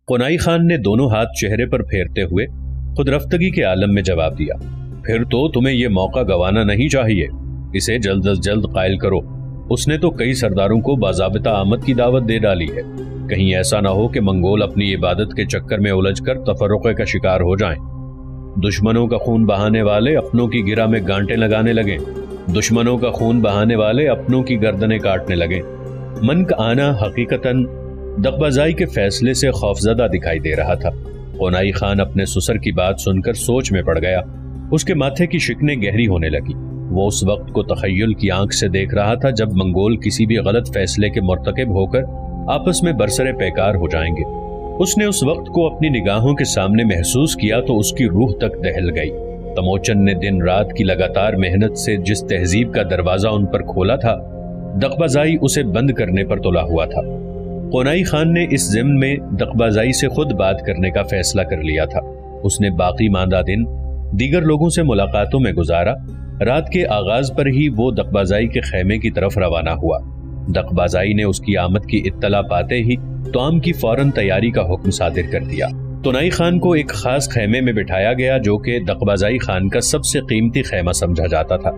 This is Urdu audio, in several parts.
قنائی خان نے دونوں ہاتھ چہرے پر پھیرتے ہوئے خود رفتگی کے عالم میں جواب دیا، پھر تو تمہیں یہ موقع گوانا نہیں چاہیے، اسے جلد از جلد قائل کرو۔ اس نے تو کئی سرداروں کو باضابطہ آمد کی دعوت دے ڈالی ہے، کہیں ایسا نہ ہو کہ منگول اپنی عبادت کے چکر میں الجھ کر تفرقے کا شکار ہو جائیں۔ دشمنوں کا خون بہانے والے اپنوں کی گرہ میں گانٹیں لگانے لگیں، دشمنوں کا خون بہانے والے اپنوں کی گردنیں کاٹنے لگیں۔ من کا آنا حقیقتاً دغبازائی کے فیصلے سے خوفزدہ دکھائی دے رہا تھا۔ قنائی خان اپنے سسر کی بات سن کر سوچ میں پڑ گیا، اس کے ماتھے کی شکنیں گہری ہونے لگی۔ وہ اس وقت کو تخیل کی آنکھ سے دیکھ رہا تھا جب منگول کسی بھی غلط فیصلے کے مرتکب ہو کر آپس میں برسر پیکار ہو جائیں گے۔ اس نے اس وقت کو اپنی نگاہوں کے سامنے محسوس کیا تو اس کی روح تک دہل گئی۔ تموچن نے دن رات کی لگاتار محنت سے جس تہذیب کا دروازہ ان پر کھولا تھا، دغبازائی اسے بند کرنے پر تلا ہوا تھا۔ قنائی خان نے اس ضمن میں دغبازائی سے خود بات کرنے کا فیصلہ کر لیا تھا۔ اس نے باقی ماندہ دن دیگر لوگوں سے ملاقاتوں میں گزارا۔ رات کے آغاز پر ہی وہ دغبازائی کے خیمے کی طرف روانہ ہوا۔ دغبازائی نے اس کی آمد کی اطلاع پاتے ہی طعام کی فوراً تیاری کا حکم صادر کر دیا۔ قنائی خان کو ایک خاص خیمے میں بٹھایا گیا جو کہ دغبازائی خان کا سب سے قیمتی خیمہ سمجھا جاتا تھا۔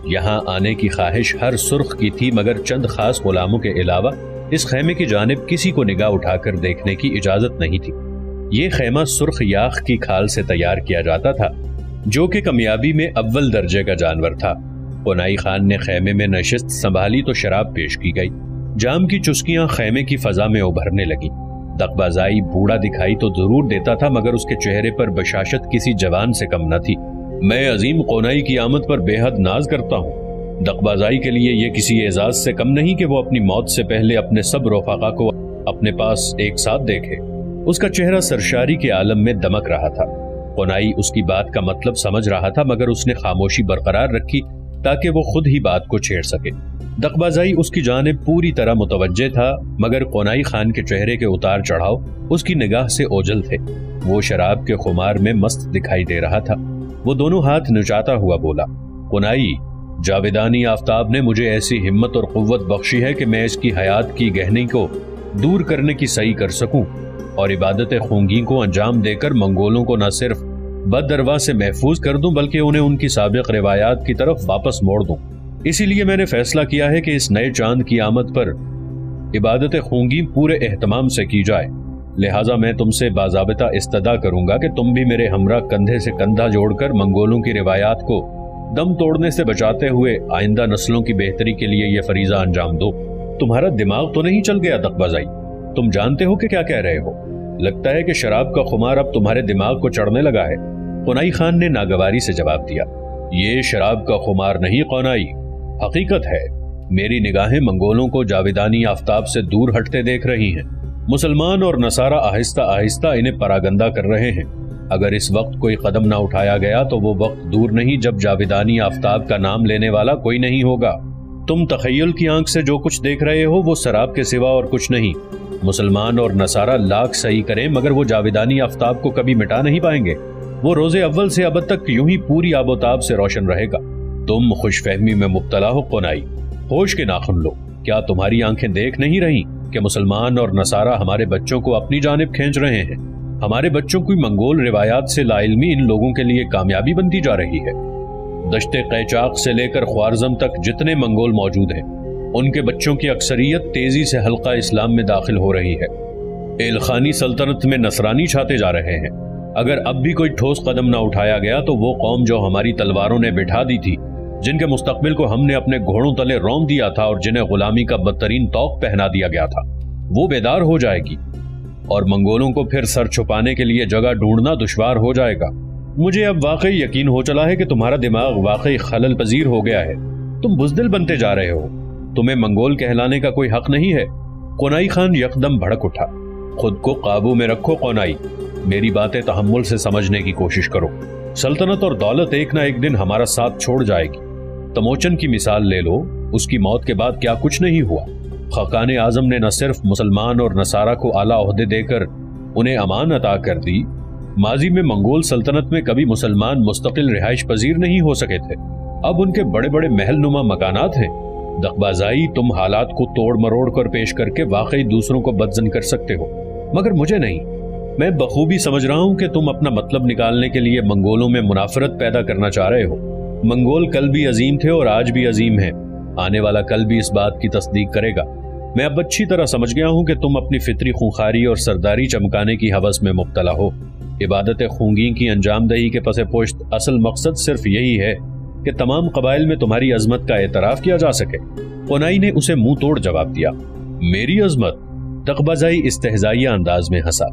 یہاں آنے کی خواہش ہر سرخ کی تھی، مگر چند خاص غلاموں کے علاوہ اس خیمے کی جانب کسی کو نگاہ اٹھا کر دیکھنے کی اجازت نہیں تھی۔ یہ خیمہ سرخ یاخ کی کھال سے تیار کیا جاتا تھا جو کہ کمیابی میں اول درجے کا جانور تھا۔ قنائی خان نے خیمے میں نشست سنبھالی تو شراب پیش کی گئی۔ جام کی چسکیاں خیمے کی فضا میں ابھرنے لگیں۔ دغبازائی بوڑھا دکھائی تو ضرور دیتا تھا، مگر اس کے چہرے پر بشاشت کسی جوان سے کم نہ تھی۔ میں عظیم قنائی کی آمد پر بے حد ناز کرتا ہوں۔ دغبازائی کے لیے یہ کسی اعزاز سے کم نہیں کہ وہ اپنی موت سے پہلے اپنے سب رفقا کو اپنے پاس ایک ساتھ دیکھے۔ اس کا چہرہ سرشاری کے عالم میں دمک رہا تھا۔ قنائی اس کی بات کا مطلب سمجھ رہا تھا، مگر اس نے خاموشی برقرار رکھی تاکہ وہ خود ہی بات کو چھیڑ سکے۔ دغبازائی اس کی جانب پوری طرح متوجہ تھا، مگر قنائی خان کے چہرے کے اتار چڑھاؤ اس کی نگاہ سے اوجھل تھے۔ وہ شراب کے خمار میں مست دکھائی دے رہا تھا۔ وہ دونوں ہاتھ نچاتا ہوا بولا، قنائی، جاویدانی آفتاب نے مجھے ایسی ہمت اور قوت بخشی ہے کہ میں اس کی حیات کی گہنی کو دور کرنے کی سعی کر سکوں اور عبادت خونگی کو انجام دے کر منگولوں کو نہ صرف بد دروا سے محفوظ کر دوں بلکہ انہیں ان کی سابق روایات کی طرف واپس موڑ دوں۔ اسی لیے میں نے فیصلہ کیا ہے کہ اس نئے چاند کی آمد پر عبادت خونگی پورے اہتمام سے کی جائے، لہٰذا میں تم سے باضابطہ استدعا کروں گا کہ تم بھی میرے ہمراہ کندھے سے کندھا جوڑ کر منگولوں کی روایات کو دم توڑنے سے بچاتے ہوئے آئندہ نسلوں کی بہتری کے لیے یہ فریضہ انجام دو۔ تمہارا دماغ تو نہیں چل گیا دغبازائی؟ تم جانتے ہو کہ کیا کہہ رہے ہو؟ لگتا ہے کہ شراب کا خمار اب تمہارے دماغ کو چڑھنے لگا ہے۔ قنائی خان نے ناگواری سے جواب دیا، یہ شراب کا خمار نہیں قنائی، حقیقت ہے۔ میری نگاہیں منگولوں کو جاویدانی آفتاب سے دور ہٹتے دیکھ رہی ہیں۔ مسلمان اور نصارہ آہستہ آہستہ انہیں پراگندہ کر رہے ہیں۔ اگر اس وقت کوئی قدم نہ اٹھایا گیا تو وہ وقت دور نہیں جب جاویدانی آفتاب کا نام لینے والا کوئی نہیں ہوگا۔ تم تخیل کی آنکھ سے جو کچھ دیکھ رہے ہو وہ شراب کے سوا اور کچھ نہیں۔ مسلمان اور نصارہ لاکھ صحیح کریں مگر وہ جاویدانی آفتاب کو کبھی مٹا نہیں پائیں گے۔ وہ روز اول سے ابد تک یوں ہی پوری آب و تاب سے روشن رہے گا۔ تم خوش فہمی میں مبتلا ہو قنائی، ہوش کے ناخن لو۔ کیا تمہاری آنکھیں دیکھ نہیں رہی کہ مسلمان اور نصارہ ہمارے بچوں کو اپنی جانب کھینچ رہے ہیں؟ ہمارے بچوں کی منگول روایات سے لا علمی ان لوگوں کے لیے کامیابی بنتی جا رہی ہے۔ دشت قیچاق سے لے کر خوارزم تک جتنے منگول موجود ہیں ان کے بچوں کی اکثریت تیزی سے حلقہ اسلام میں داخل ہو رہی ہے۔ ایلخانی سلطنت میں نصرانی چھاتے جا رہے ہیں۔ اگر اب بھی کوئی ٹھوس قدم نہ اٹھایا گیا تو وہ قوم جو ہماری تلواروں نے بٹھا دی تھی، جن کے مستقبل کو ہم نے اپنے گھوڑوں تلے رون دیا تھا اور جنہیں غلامی کا بدترین طوق پہنا دیا گیا تھا، وہ بیدار ہو جائے گی اور منگولوں کو پھر سر چھپانے کے لیے جگہ ڈھونڈنا دشوار ہو جائے گا۔ مجھے اب واقعی یقین ہو چلا ہے کہ تمہارا دماغ واقعی خلل پذیر ہو گیا ہے۔ تم بزدل بنتے جا رہے ہو۔ تمہیں منگول کہلانے کا کوئی حق نہیں ہے۔ قنائی خان یکدم بھڑک اٹھا۔ خود کو قابو میں رکھو قنائی، میری باتیں تحمل سے سمجھنے کی کوشش کرو۔ سلطنت اور دولت ایک نہ ایک دن ہمارا ساتھ چھوڑ جائے گی۔ تموچن کی مثال لے لو، اس کی موت کے بعد کیا کچھ نہیں ہوا۔ خاقان اعظم نے نہ صرف مسلمان اور نصارہ کو اعلیٰ عہدے دے کر انہیں امان عطا کر دی، ماضی میں منگول سلطنت میں کبھی مسلمان مستقل رہائش پذیر نہیں ہو سکے تھے، اب ان کے بڑے بڑے محل نما مکانات ہیں۔ دغبازائی، تم حالات کو توڑ مروڑ کر پیش کر کے واقعی دوسروں کو بدزن کر سکتے ہو، مگر مجھے نہیں۔ میں بخوبی سمجھ رہا ہوں کہ تم اپنا مطلب نکالنے کے لیے منگولوں میں منافرت پیدا کرنا چاہ رہے ہو۔ منگول کل بھی عظیم تھے اور آج بھی عظیم ہیں، آنے والا کل بھی اس بات کی تصدیق کرے گا۔ میں اب اچھی طرح سمجھ گیا ہوں کہ تم اپنی فطری خونخواری اور سرداری چمکانے کی ہوس میں مبتلا ہو۔ عبادت خونگی کی انجام دہی کے پس پشت اصل مقصد صرف یہی ہے کہ تمام قبائل میں تمہاری عظمت کا اعتراف کیا جا سکے۔ قنائی نے اسے منہ توڑ جواب دیا۔ میری عظمت؟ تقبازائی استہزائیہ انداز میں ہنسا۔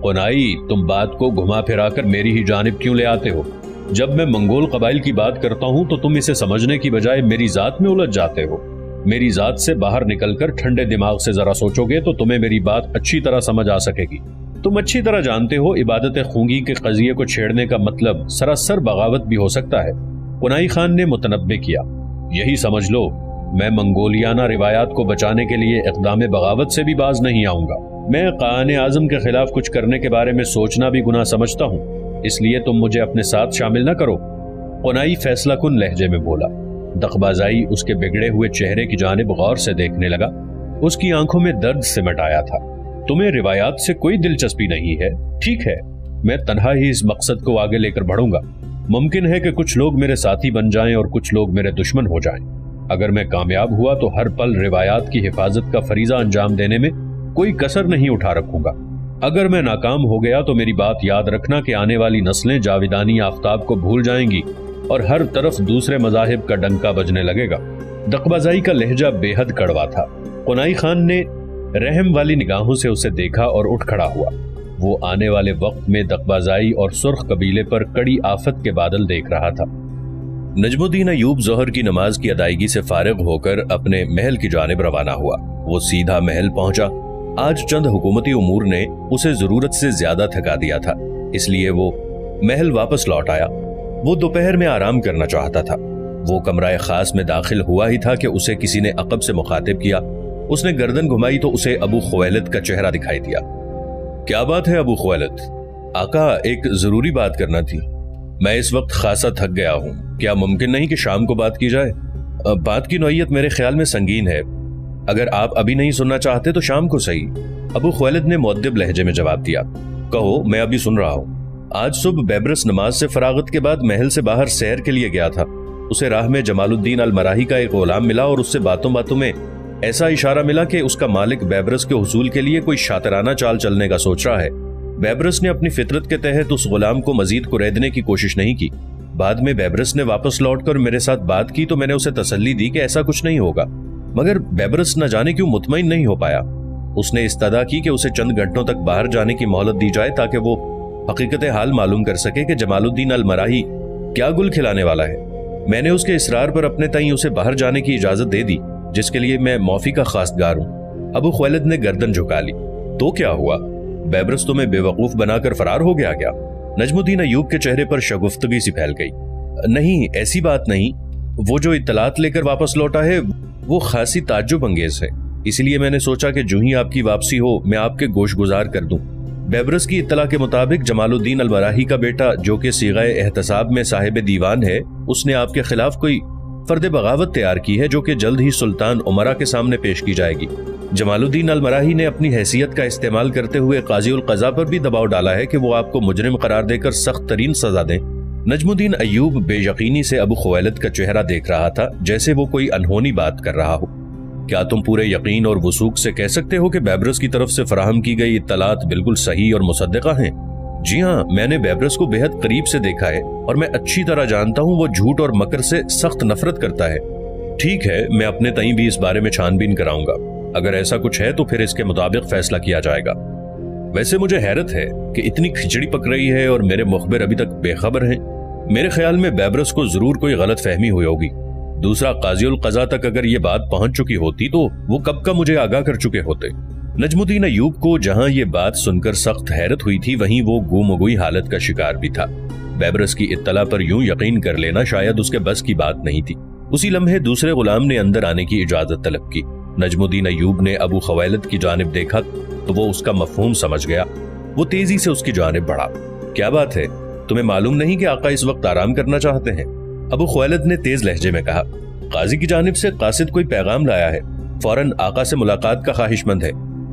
قنائی، تم بات کو گھما پھرا کر میری ہی جانب کیوں لے آتے ہو؟ جب میں منگول قبائل کی بات کرتا ہوں تو تم اسے سمجھنے کی بجائے میری ذات میں الجھ جاتے ہو۔ میری ذات سے باہر نکل کر ٹھنڈے دماغ سے ذرا سوچو گے تو تمہیں میری بات اچھی طرح سمجھ آ سکے گی۔ تم اچھی طرح جانتے ہو عبادت خونگی کے قضیے کو چھیڑنے کا مطلب سراسر بغاوت بھی ہو سکتا ہے۔ قنائی خان نے متنبہ کیا۔ یہی سمجھ لو، میں منگولیانہ روایات کو بچانے کے لیے اقدام بغاوت سے بھی باز نہیں آؤں گا۔ میں قائن اعظم کے خلاف کچھ کرنے کے بارے میں سوچنا بھی گناہ سمجھتا ہوں، اس لیے تم مجھے اپنے ساتھ شامل نہ کرو۔ قنائی فیصلہ کن لہجے میں بولا۔ دغبازائی اس کے بگڑے ہوئے چہرے کی جانب غور سے دیکھنے لگا۔ اس کی آنکھوں میں درد سمٹ آیا تھا۔ تمہیں روایات سے کوئی دلچسپی نہیں ہے؟ ٹھیک ہے، میں تنہا ہی اس مقصد کو آگے لے کر بڑھوں گا۔ ممکن ہے کہ کچھ لوگ میرے ساتھی بن جائیں اور کچھ لوگ میرے دشمن ہو جائیں۔ اگر میں کامیاب ہوا تو ہر پل روایات کی حفاظت کا فریضہ انجام دینے میں کوئی کسر نہیں اٹھا رکھوں گا۔ اگر میں ناکام ہو گیا تو میری بات یاد رکھنا کہ آنے والی نسلیں جاویدانی آفتاب کو بھول جائیں گی اور ہر طرف دوسرے مذاہب کا ڈنکا بجنے لگے گا۔ دغبازائی کا لہجہ بے حد کڑوا تھا۔ قنائی خان نے رحم والی نگاہوں سے اسے دیکھا اور اٹھ کھڑا ہوا۔ وہ آنے والے وقت میں دغبازائی اور سرخ قبیلے پر کڑی آفت کے بادل دیکھ رہا تھا۔ نجم الدین ایوب ظہر کی نماز کی ادائیگی سے فارغ ہو کر اپنے محل کی جانب روانہ ہوا۔ وہ سیدھا محل پہنچا۔ آج چند حکومتی امور نے اسے ضرورت سے زیادہ تھکا دیا تھا، اس لیے وہ محل واپس لوٹ آیا۔ وہ دوپہر میں آرام کرنا چاہتا تھا۔ وہ کمرہ خاص میں داخل ہوا ہی تھا کہ اسے کسی نے عقب سے مخاطب کیا۔ اس نے گردن گھمائی تو اسے ابو خویلد کا چہرہ دکھائی دیا۔ کیا بات ہے ابو خویلد؟ آقا، ایک ضروری بات کرنا تھی۔ میں اس وقت خاصا تھک گیا ہوں، کیا ممکن نہیں کہ شام کو بات کی جائے؟ بات کی نوعیت میرے خیال میں سنگین ہے، اگر آپ ابھی نہیں سننا چاہتے تو شام کو صحیح۔ ابو خویلد نے مؤدب لہجے میں جواب دیا۔ کہو، میں ابھی سن رہا ہوں۔ آج صبح بیبرس نماز سے فراغت کے بعد محل سے باہر سیر کے لیے گیا تھا۔ اسے راہ میں جمال الدین المراحی کا ایک غلام ملا اور اس سے باتوں باتوں میں ایسا اشارہ ملا کہ اس کا مالک بیبرس کے حصول کے لیے کوئی شاطرانہ چال چلنے کا سوچ رہا ہے۔ بیبرس نے اپنی فطرت کے تحت اس غلام کو مزید کریدنے کی کوشش نہیں کی۔ بعد میں بیبرس نے واپس لوٹ کر میرے ساتھ بات کی تو میں نے اسے تسلی دی کہ ایسا کچھ نہیں ہوگا، مگر بیبرس نہ جانے کیوں مطمئن نہیں ہو پایا۔ اس نے استدعا کی کہ اسے چند گھنٹوں تک باہر جانے کی مہلت دی جائے تاکہ وہ حقیقت حال معلوم کر سکے کہ جمال الدین المراحی کیا گل کھلانے والا ہے۔ میں نے اس کے اصرار پر اپنے تئیں اسے باہر جانے کی اجازت دے دی، جس کے لیے میں معافی کا خواستگار ہوں۔ ابو خویلد نے گردن جھکا لی۔ تو کیا ہوا؟ بیبرس تمہیں بے وقوف بنا کر فرار ہو گیا کیا؟ نجم الدین ایوب کے چہرے پر شگفتگی سی پھیل گئی۔ نہیں، ایسی بات نہیں۔ وہ جو اطلاعات لے کر واپس لوٹا ہے وہ خاصی تعجب انگیز ہے، اسی لیے میں نے سوچا کہ جو ہی آپ کی واپسی ہو میں آپ کے گوش گزار کر دوں۔ بیبرس کی اطلاع کے مطابق جمال الدین المراحی کا بیٹا جو کہ صیغہ احتساب میں صاحب دیوان ہے، اس نے آپ کے خلاف کوئی فرد بغاوت تیار کی ہے جو کہ جلد ہی سلطان عمرہ کے سامنے پیش کی جائے گی۔ جمال الدین المراحی نے اپنی حیثیت کا استعمال کرتے ہوئے قاضی القضاء پر بھی دباؤ ڈالا ہے کہ وہ آپ کو مجرم قرار دے کر سخت ترین سزا دیں۔ نجم الدین ایوب بے یقینی سے ابو خویلد کا چہرہ دیکھ رہا تھا، جیسے وہ کوئی انہونی بات کر رہا ہو۔ کیا تم پورے یقین اور وثوق سے کہہ سکتے ہو کہ بیبرس کی طرف سے فراہم کی گئی اطلاعات بالکل صحیح اور مصدقہ ہیں؟ جی ہاں، میں نے بیبرس کو بے حد قریب سے دیکھا ہے اور میں اچھی طرح جانتا ہوں وہ جھوٹ اور مکر سے سخت نفرت کرتا ہے۔ ٹھیک ہے، میں اپنے تئیں بھی اس بارے میں چھان بین کراؤں گا۔ اگر ایسا کچھ ہے تو پھر اس کے مطابق فیصلہ کیا جائے گا۔ ویسے مجھے حیرت ہے کہ اتنی کھچڑی پک رہی ہے اور میرے مخبر ابھی تک بے خبر ہیں۔ میرے خیال میں بیبرس کو ضرور کوئی غلط فہمی ہوئی ہوگی۔ دوسرا، قاضی القضاء تک اگر یہ بات پہنچ چکی ہوتی تو وہ کب کا مجھے آگاہ کر چکے ہوتے۔ نجم الدین ایوب کو جہاں یہ بات سن کر سخت حیرت ہوئی تھی، وہیں وہ گم و گوئی حالت کا شکار بھی تھا۔ بیبرس کی اطلاع پر یوں یقین کر لینا شاید اس کے بس کی بات نہیں تھی۔ اسی لمحے دوسرے غلام نے اندر آنے کی اجازت طلب کی۔ نجم الدین ایوب نے ابو خویلد کی جانب دیکھا تو وہ اس کا مفہوم سمجھ گیا۔ وہ تیزی سے اس کی جانب بڑھا۔ کیا بات ہے؟ تمہیں معلوم نہیں کہ آقا اس وقت آرام کرنا چاہتے ہیں؟ ابو خویلد نے تیز لہجے میں کہا۔ قاضی کی جانب سے قاصد کوئی پیغام لایا ہے، فوراً آقا سے ملاقات کا خواہش مند ہے۔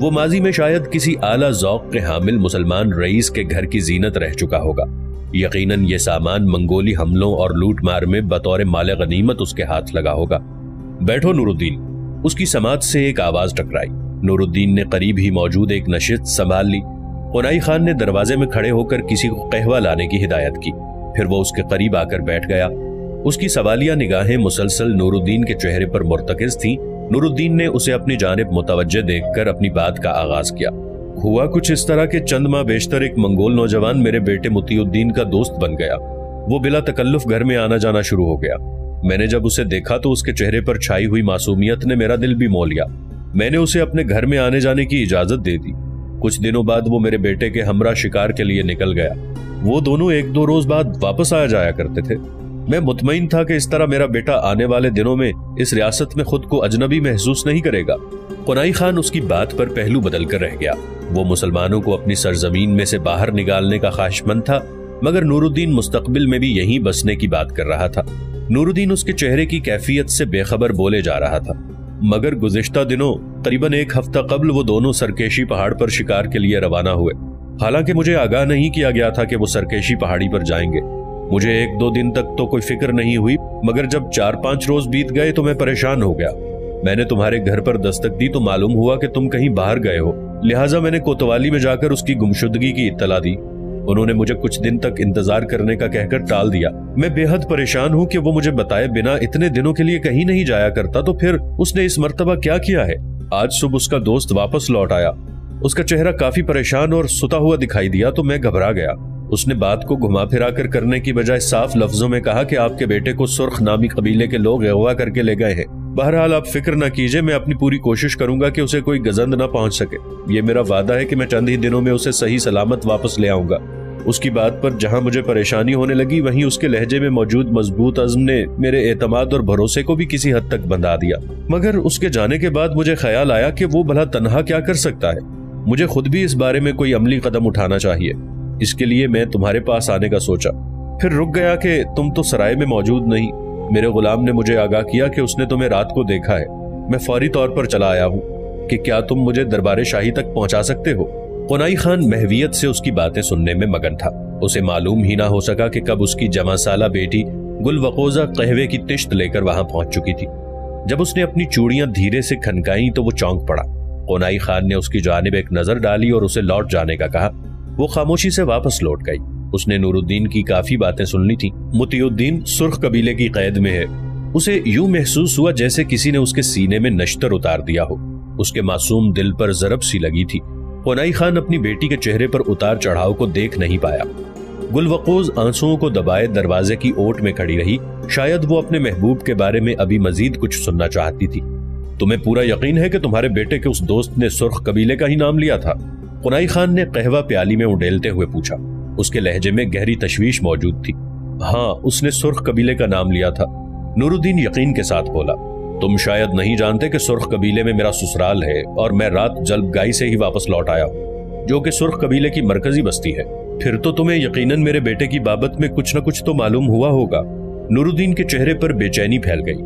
وہ ماضی میں شاید کسی اعلیٰ ذوق کے حامل مسلمان رئیس کے گھر کی زینت رہ چکا ہوگا۔ یقیناً یہ سامان منگولی حملوں اور لوٹ مار میں بطور مال غنیمت اس کے ہاتھ لگا ہوگا۔ بیٹھو نور الدین، اس کی سماعت سے ایک آواز ٹکرائی۔ نور الدین نے قریب ہی موجود ایک نشست سنبھال لی۔ قنائی خان نے دروازے میں کھڑے ہو کر کسی کو قہوہ لانے کی ہدایت کی، پھر وہ اس کے قریب آ کر بیٹھ گیا۔ اس کی سوالیہ نگاہیں مسلسل نور الدین کے چہرے پر مرتکز تھیں۔ نور الدین نے اسے اپنی جانب متوجہ دیکھ کر اپنی بات کا آغاز کیا۔ ہوا کچھ اس طرح کہ چند ماہ بیشتر ایک منگول نوجوان میرے بیٹے مطیع الدین کا دوست بن گیا۔ وہ بلا تکلف گھر میں آنا جانا شروع ہو گیا۔ میں نے جب اسے دیکھا تو اس کے چہرے پر چھائی ہوئی معصومیت نے میرا دل بھی مول لیا۔ میں نے اسے اپنے گھر میں آنے جانے کی اجازت دے دی۔ کچھ دنوں بعد وہ میرے بیٹے کے ہمراہ شکار کے لیے نکل گیا۔ وہ دونوں ایک دو روز بعد واپس آیا جایا کرتے تھے۔ میں مطمئن تھا کہ اس طرح میرا بیٹا آنے والے دنوں میں اس ریاست میں خود کو اجنبی محسوس نہیں کرے گا۔ قنائی خان اس کی بات پر پہلو بدل کر رہ گیا۔ وہ مسلمانوں کو اپنی سرزمین میں سے باہر نکالنے کا خواہش مند تھا، مگر نور الدین مستقبل میں بھی یہیں بسنے کی بات کر رہا تھا۔ نور الدین اس کے چہرے کی کیفیت سے بے خبر بولے جا رہا تھا۔ مگر گزشتہ دنوں قریباً ایک ہفتہ قبل وہ دونوں سرکیشی پہاڑ پر شکار کے لیے روانہ ہوئے۔ حالانکہ مجھے آگاہ نہیں کیا گیا تھا کہ وہ سرکیشی پہاڑی پر جائیں گے۔ مجھے ایک دو دن تک تو کوئی فکر نہیں ہوئی، مگر جب 4-5 روز بیت گئے تو میں پریشان ہو گیا۔ میں نے تمہارے گھر پر دستک دی تو معلوم ہوا کہ تم کہیں باہر گئے ہو، لہٰذا میں نے کوتوالی میں جا کر اس کی گمشدگی کی اطلاع دی۔ انہوں نے مجھے کچھ دن تک انتظار کرنے کا کہہ کر ٹال دیا۔ میں بے حد پریشان ہوں کہ وہ مجھے بتائے بنا اتنے دنوں کے لیے کہیں نہیں جایا کرتا، تو پھر اس نے اس مرتبہ کیا کیا ہے؟ آج صبح اس کا دوست واپس لوٹ آیا۔ اس کا چہرہ کافی پریشان اور ستا ہوا دکھائی دیا تو میں گھبرا گیا۔ اس نے بات کو گھما پھرا کر کرنے کی بجائے صاف لفظوں میں کہا کہ آپ کے بیٹے کو سرخ نامی قبیلے کے لوگ اغوا کر کے لے گئے ہیں۔ بہرحال آپ فکر نہ کیجئے، میں اپنی پوری کوشش کروں گا کہ اسے کوئی گزند نہ پہنچ سکے۔ یہ میرا وعدہ ہے کہ میں چند ہی دنوں میں اسے صحیح سلامت واپس لے آؤں گا۔ اس کی بات پر جہاں مجھے پریشانی ہونے لگی، وہیں اس کے لہجے میں موجود مضبوط عزم نے میرے اعتماد اور بھروسے کو بھی کسی حد تک بندھا دیا۔ مگر اس کے جانے کے بعد مجھے خیال آیا کہ وہ بھلا تنہا کیا کر سکتا ہے۔ مجھے خود بھی اس بارے میں کوئی عملی قدم اٹھانا چاہیے۔ اس کے لیے میں تمہارے پاس آنے کا سوچا، پھر رک گیا کہ تم تو سرائے میں موجود نہیں۔ میرے غلام نے مجھے آگاہ کیا کہ اس نے تمہیں رات کو دیکھا ہے۔ میں فوری طور پر چلا آیا ہوں کہ کیا تم مجھے دربار شاہی تک پہنچا سکتے ہو؟ قنائی خان محویت سے اس کی باتیں سننے میں مگن تھا۔ اسے معلوم ہی نہ ہو سکا کہ کب اس کی جمع سالہ بیٹی گل وقوزہ قہوے کی تشت لے کر وہاں پہنچ چکی تھی۔ جب اس نے اپنی چوڑیاں دھیرے سے کھنکائیں تو وہ چونک پڑا۔ قنائی خان نے اس کی جانب ایک نظر ڈالی اور اسے لوٹ جانے کا کہا۔ وہ خاموشی سے واپس لوٹ گئی۔ اس نے نور الدین کی کافی باتیں سن لی تھیں۔ مطیع الدین سرخ قبیلے کی قید میں ہے۔ اسے یوں محسوس ہوا جیسے کسی نے اس کے سینے میں نشتر اتار دیا ہو۔ اس کے معصوم دل پر ضرب سی لگی تھی۔ قنائی خان اپنی بیٹی کے چہرے پر اتار چڑھاؤ کو دیکھ نہیں پایا۔ گل وقوز آنسوؤں کو دبائے دروازے کی اوٹ میں کھڑی رہی۔ شاید وہ اپنے محبوب کے بارے میں ابھی مزید کچھ سننا چاہتی تھی۔ تمہیں پورا یقین ہے کہ تمہارے بیٹے کے اس دوست نے سرخ قبیلے کا ہی نام لیا تھا؟ قنائی خان نے قہوہ پیالی میں اڈیلتے ہوئے پوچھا۔ اس کے لہجے میں گہری تشویش موجود تھی۔ ہاں، اس نے سرخ قبیلے کا نام لیا تھا، نور الدین یقین کے ساتھ بولا۔ تم شاید نہیں جانتے کہ سرخ قبیلے میں میرا سسرال ہے، اور میں رات جلب گائی سے ہی واپس لوٹ آیا ہوں، جو کہ سرخ قبیلے کی مرکزی بستی ہے۔ پھر تو تمہیں یقیناً میرے بیٹے کی بابت میں کچھ نہ کچھ تو معلوم ہوا ہوگا۔ نور الدین کے چہرے پر بے چینی پھیل گئی۔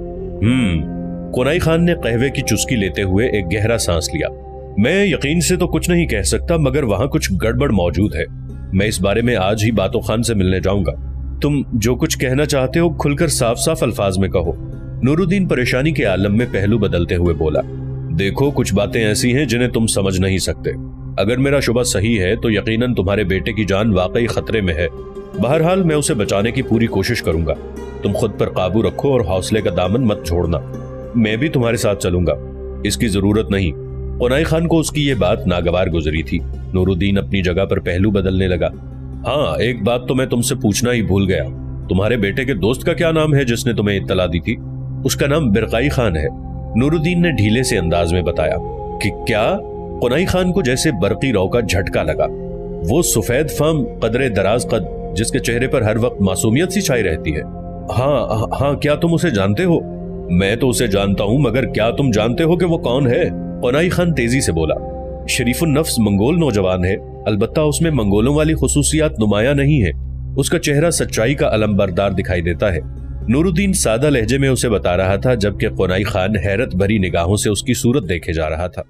قنائی خان نے قہوے کی چسکی لیتے ہوئے ایک گہرا سانس لیا۔ میں یقین سے تو کچھ نہیں کہہ سکتا، مگر وہاں کچھ گڑبڑ موجود ہے۔ میں اس بارے میں آج ہی باتو خان سے ملنے جاؤں گا۔ تم جو کچھ کہنا چاہتے ہو کھل کر صاف صاف الفاظ میں کہو۔ نور الدین پریشانی کے عالم میں پہلو بدلتے ہوئے بولا۔ دیکھو، کچھ باتیں ایسی ہیں جنہیں تم سمجھ نہیں سکتے۔ اگر میرا شبہ صحیح ہے تو یقیناً تمہارے بیٹے کی جان واقعی خطرے میں ہے۔ بہرحال میں اسے بچانے کی پوری کوشش کروں گا۔ تم خود پر قابو رکھو اور حوصلے کا دامن مت چھوڑنا۔ میں بھی تمہارے ساتھ چلوں گا۔ اس کی ضرورت نہیں۔ قنائی خان کو اس کی یہ بات ناگوار گزری تھی۔ نور الدین اپنی جگہ پر پہلو بدلنے لگا۔ ہاں، ایک بات تو میں تم سے پوچھنا ہی بھول گیا۔ تمہارے بیٹے کے دوست کا کیا نام ہے جس نے تمہیں اطلاع دی تھی؟ اس کا نام برقائی خان ہے، نور الدین نے ڈھیلے سے انداز میں بتایا۔ کہ کیا؟ قنائی خان کو جیسے برقی رو کا جھٹکا لگا۔ وہ سفید فام قدرے دراز قد جس کے چہرے پر ہر وقت معصومیت سی چھائی رہتی ہے۔ ہاں، کیا تم اسے جانتے ہو؟ میں تو اسے جانتا ہوں، مگر کیا تم جانتے ہو کہ وہ کون ہے؟ قنائی خان تیزی سے بولا۔ شریف النفس منگول نوجوان ہے، البتہ اس میں منگولوں والی خصوصیات نمایاں نہیں ہے۔ اس کا چہرہ سچائی کا علم بردار دکھائی دیتا ہے۔ نور الدین سادہ لہجے میں اسے بتا رہا تھا، جبکہ قنائی خان حیرت بھری نگاہوں سے اس کی صورت دیکھے جا رہا تھا۔